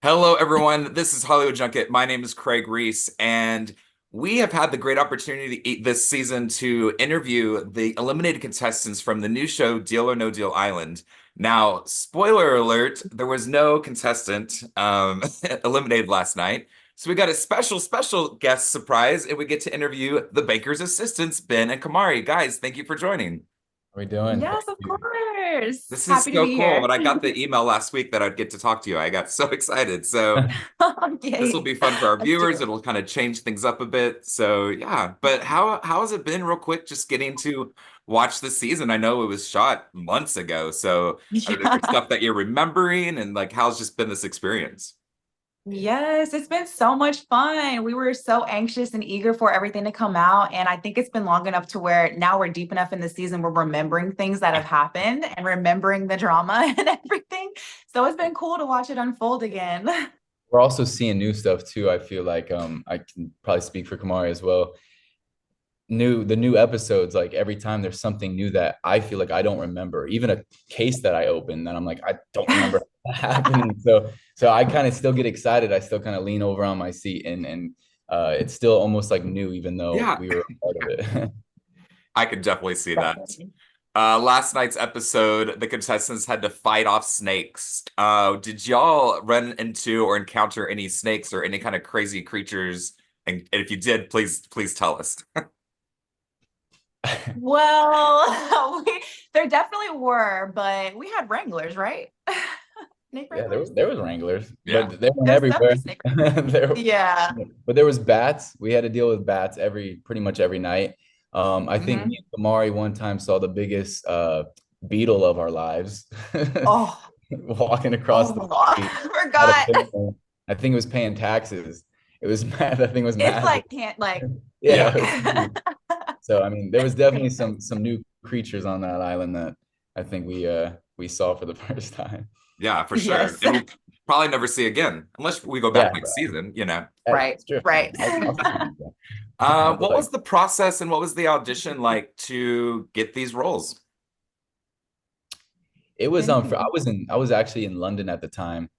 Hello, everyone. This is Hollywood Junket. My name is Craig Ries, and we have had the great opportunity this season to interview the eliminated contestants from the new show Deal or No Deal Island. Now, spoiler alert, there was no contestant eliminated last night. So we got a special guest surprise, and we get to interview the banker's assistants, Ben and Kamari. Guys, thank you for joining. How we doing? Thank Yes, of you. course. This is Happy to so be cool. here. When I got the email last week that I'd get to talk to you, I got so excited. So this will Yay. be fun for our Let's do viewers. it. It'll kind of change things up a bit. So yeah, but how has it been real quick just getting to watch the season? I know it was shot months ago. So are there Yeah. stuff that you're remembering and like how's just been this experience? Yes, it's been so much fun. We were so anxious and eager for everything to come out. And I think it's been long enough to where now we're deep enough in the season, we're remembering things that have happened and remembering the drama and everything. So it's been cool to watch it unfold again. We're also seeing new stuff too. I feel like I can probably speak for Kamari as well. The new episodes, like every time there's something new that I feel like I don't remember, even a case that I open that I'm like, I don't remember happening. So I kind of still get excited. I still kind of lean over on my seat and it's still almost like new, even though Yeah, we were a part of it. I could definitely see that. Definitely. Last night's episode, the contestants had to fight off snakes. Did y'all run into or encounter any snakes or any kind of crazy creatures? And if you did, please tell us. Well, there definitely were, but we had wranglers, right? Snake Yeah, there wranglers? was there was wranglers, Yeah. but they weren't There's everywhere. definitely snake wranglers. There, Yeah. but there was bats. We had to deal with bats pretty much every night. I think Hmm. me and Kamari one time saw the biggest beetle of our lives Oh, walking across the oh, I street at a forgot. payphone. I think it was paying taxes. It was mad. That thing was It's massive. like can't like, Yeah, Yeah. it was huge. So I mean, there was that's definitely crazy. some new creatures on that island that I think we saw for the first time. Yeah, for sure. Yes. And we'll probably never see again, unless we go back Yeah, next season. Right, it's true. right. I'll see you again. I'd What was like the process and what was the audition like to get these roles? it was Been for thinking. I was actually in London at the time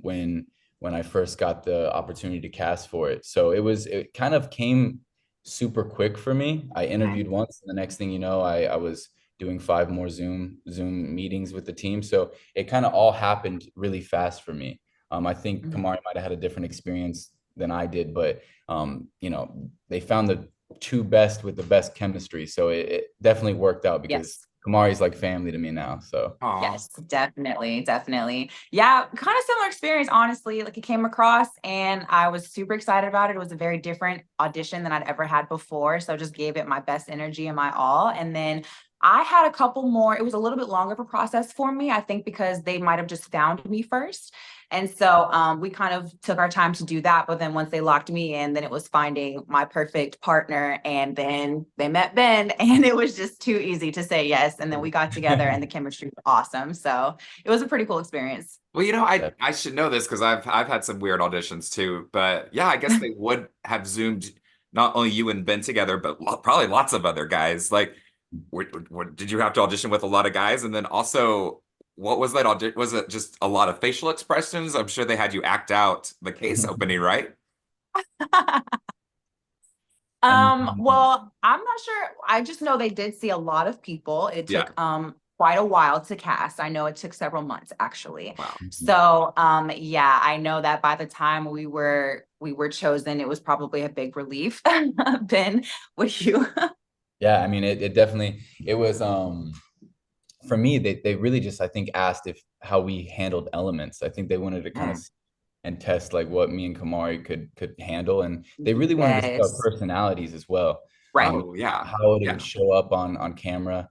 when I first got the opportunity to cast for it. So it kind of came super quick for me. I Okay. interviewed once, and the next thing you know, I was doing five more Zoom meetings with the team. So it kind of all happened really fast for me. I think Mhm. Kamari might have had a different experience than I did, but they found the two best with the best chemistry. So it definitely worked out because Yes. Kamari's like family to me now. So Aw. Yes, definitely, definitely. Yeah, kind of similar experience, honestly. Like it came across and I was super excited about it. It was a very different audition than I'd ever had before. So just gave it my best energy and my all. And then I had a couple more. It was a little bit longer of a process for me, I think, because they might have just found me first. And so we kind of took our time to do that. But then once they locked me in, then it was finding my perfect partner. And then they met Ben, and it was just too easy to say yes. And then we got together, and the chemistry was awesome. So it was a pretty cool experience. Well, I that, I should know this because I've had some weird auditions too. But yeah, I guess they would have zoomed not only you and Ben together, but probably lots of other guys. Like, did you have to audition with a lot of guys? And then also, what was that audition? Was it just a lot of facial expressions? I'm sure they had you act out the case opening, right? and Well, I'm not sure. I just know they did see a lot of people. It Yeah. took quite a while to cast. I know it took several months actually. Wow. So yeah, I know that by the time we were chosen, it was probably a big relief. Ben, would you? yeah, I mean it definitely it was for me they really just I think asked if how we handled elements. I think they wanted to kind of Mm. and test like what me and Kamari could handle, and they really wanted to see our Yes. personalities as well. Right. Oh yeah. How it would Yeah. show up on camera,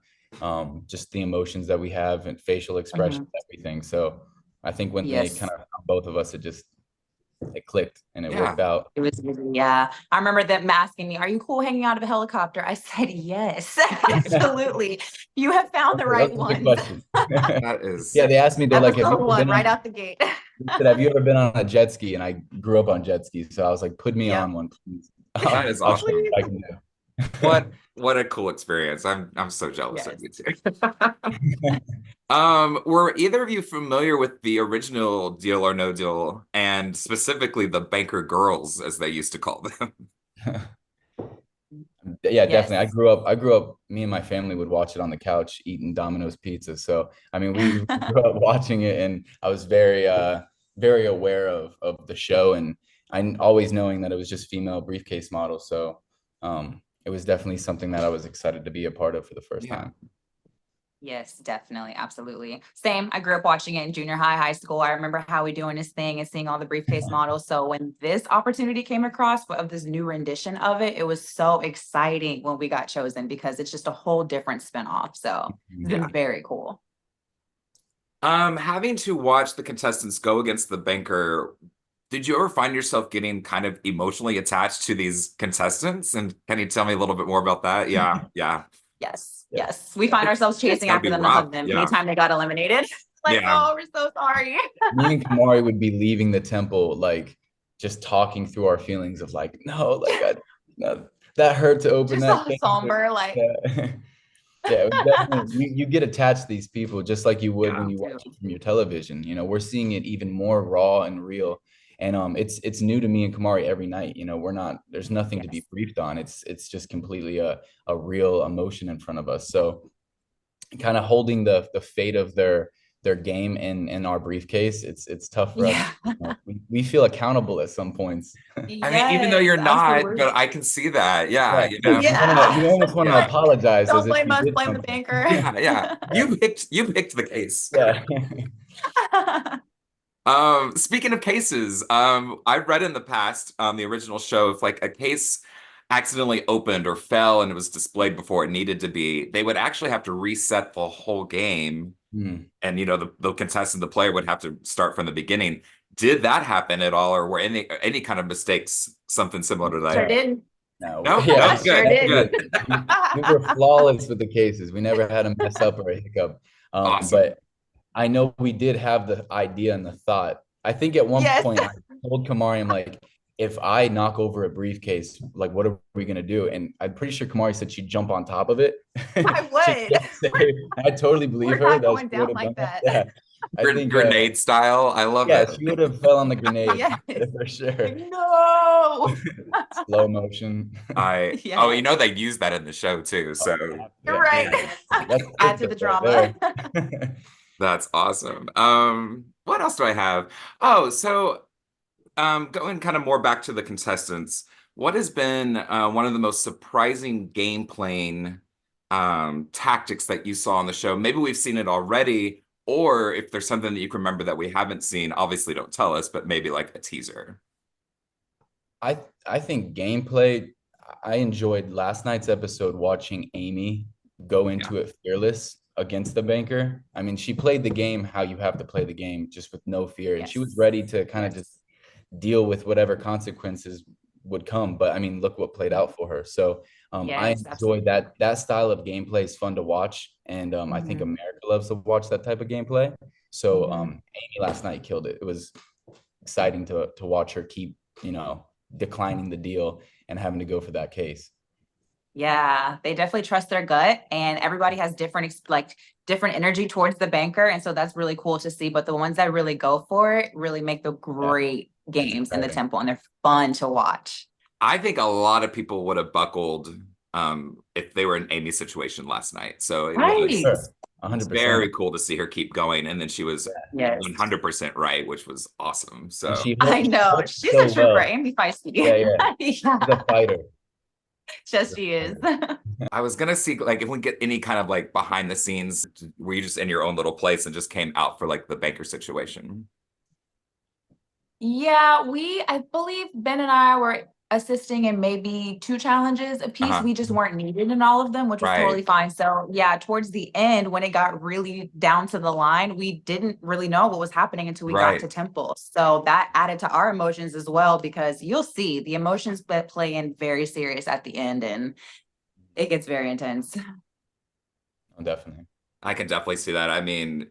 just the emotions that we have and facial expressions, Mhm. everything. So I think when they kind Yes. of both of us, it clicked and it Yeah. worked out. It was easy, yeah. I remember them asking me, "Are you cool hanging out of a helicopter?" I said, "Yes, absolutely. You have found the right That's a good ones." question. That is. Yeah, they asked me, they're like, have you Episode ever one, been right on, out the gate. they said, have you ever been on a jet ski? And I grew up on jet skis. So I was like, put me Yep. on one, please. That is I'll show you Please. awesome. what I can do. What a cool experience. I'm so jealous of Yes. you too. Were either of you familiar with the original Deal or No Deal, and specifically the banker girls, as they used to call them? Yeah, definitely. Yes. I grew up, me and my family would watch it on the couch eating Domino's pizza. So, I mean, we grew up watching it, and I was very aware of the show, and I always knowing that it was just female briefcase models. So, it was definitely something that I was excited to be a part of for the first Yeah. time. Yes, definitely. Absolutely. Same. I grew up watching it in junior high, high school. I remember Howie doing his thing and seeing all the briefcase models. So when this opportunity came across of this new rendition of it, it was so exciting when we got chosen because it's just a whole different spinoff. So it's Yeah. been very cool. Having to watch the contestants go against the banker, did you ever find yourself getting kind of emotionally attached to these contestants? And can you tell me a little bit more about that? Yeah, yeah. Yes. Yeah. Yes. We find ourselves It's chasing gotta after be them to rough. hug them Yeah. anytime they got eliminated. Like, Yeah. oh, we're so sorry. Me and Kamari would be leaving the temple, like just talking through our feelings of like, no, like no, that hurt to open Just that so thing. somber, like Yeah. Yeah, it definitely you get attached to these people just like you would Yeah. when you watch it from your television. You know, we're seeing it even more raw and real. And it's new to me and Kamari every night. You know, there's nothing to be yes. briefed on. It's just completely a real emotion in front of us. So kind of holding the fate of their game in our briefcase, it's tough for us. Yeah. You know, we feel accountable at some points. I mean, even though Yes, you're not, absolutely. but I can see that. Yeah, Yeah, you know. Yeah. you almost want to Yeah. apologize as Don't if blame you us, did blame the something. banker. Yeah, yeah. You picked the case. Yeah. Speaking of cases, I've read in the past on the original show if like a case accidentally opened or fell and it was displayed before it needed to be, they would actually have to reset the whole game. Hmm. And the contestant, the player would have to start from the beginning. Did that happen at all, or were any kind of mistakes something similar to Sure that? did. No, No, yeah, no, Sure good, did. we, good, we were flawless with the cases. We never had a mess up or a hiccup. awesome. But I know we did have the idea and the thought. I think at one Yes, point I told Kamari, I'm like, if I knock over a briefcase, like, what are we gonna do? And I'm pretty sure Kamari said she'd jump on top of it. I Just would. to say, I totally believe We're her not that she going would down have done like that. that. Yeah, I think, Grenade style. I love yeah, it. she would have fell on the grenade Yes. for sure. No. Slow motion. Oh, Yes. they use that in the show too. Oh, So You're yeah, right. that's Add to crypto the right drama. there. that's awesome. What else do I have? Oh, so going kind of more back to the contestants, what has been one of the most surprising game playing tactics that you saw on the show? Maybe we've seen it already, or if there's something that you can remember that we haven't seen, obviously don't tell us, but maybe like a teaser. I think gameplay. I enjoyed last night's episode watching Amy go Yeah. into it fearless against the banker. I mean, she played the game how you have to play the game, just with no fear, and she was Yes. ready to kind of just Yes. deal with whatever consequences would come. But I mean, look what played out for her. So I Yes, enjoyed absolutely. that style of gameplay is fun to watch, and I think Mhm. America loves to watch that type of gameplay. So Mhm. Amy last night killed it. It was exciting to watch her keep declining the deal and having to go for that case. Yeah, they definitely trust their gut, and everybody has different energy towards the banker, and so that's really cool to see. But the ones that really go for it really make the Yeah, great it's games in the exciting. temple, and they're fun to watch. I think a lot of people would have buckled if they were in Amy's situation last night. So it was Right. Sure, it's 100%. very cool to see her keep going. And then she was Yes. 100% right, which was awesome. And So she I holds know. up She's a so trooper, well. Amy Feisty. Yeah, yeah. Yeah, She's a fighter. yes, She's she a is. fighter. I was gonna see like if we get any kind of like behind the scenes, were you just in your own little place and just came out for like the banker situation? Yeah, I believe Ben and I were assisting in maybe two challenges a piece. Uh-huh. We just weren't needed in all of them, which was Right. totally fine. So yeah, towards the end, when it got really down to the line, we didn't really know what was happening until we got Right. to Temple. So that added to our emotions as well, because you'll see the emotions that play in very serious at the end, and it gets very intense. Oh, definitely. I can definitely see that. I mean,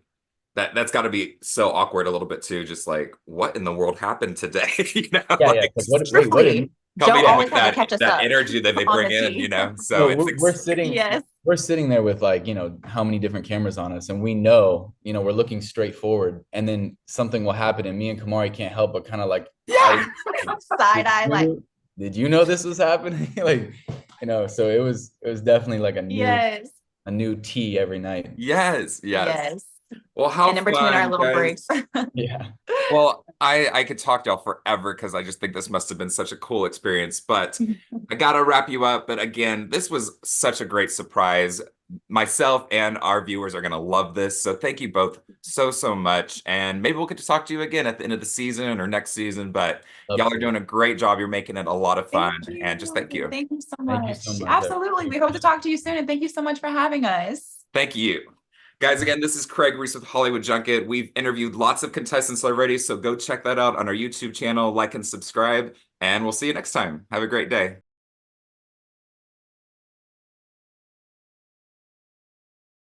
that's got to be so awkward a little bit too. Just like, what in the world happened today? Yeah, yeah. Like, It's like, what? Wait, what did Truthfully, Coming Joe in always with had to catch us that up energy that they on bring the in, tea. you know. So No, it's Yes. we're sitting there with like, how many different cameras on us, and we know, we're looking straight forward, and then something will happen, and me and Kamari can't help but kind of like yeah. Side eye, like, did you know this was happening? Like, so it was definitely like yes, a new tea every night. Yes, yes. yes. Well, how And in between our fun, little guys. breaks. Yeah. Well, I could talk to y'all forever because I just think this must have been such a cool experience. But I gotta wrap you up. But again, this was such a great surprise. Myself and our viewers are gonna love this. So thank you both so, so much. And maybe we'll get to talk to you again at the end of the season or next season. But Love y'all are to. doing a great job. You're making it a lot of fun. Thank And just thank you. you. Thank you so Thank you much. so much. Absolutely. We hope to talk to you soon. And thank you so much for having us. Thank you. Guys, again, this is Craig Ries with Hollywood Junket. We've interviewed lots of contestants already, so go check that out on our YouTube channel, like and subscribe, and we'll see you next time. Have a great day.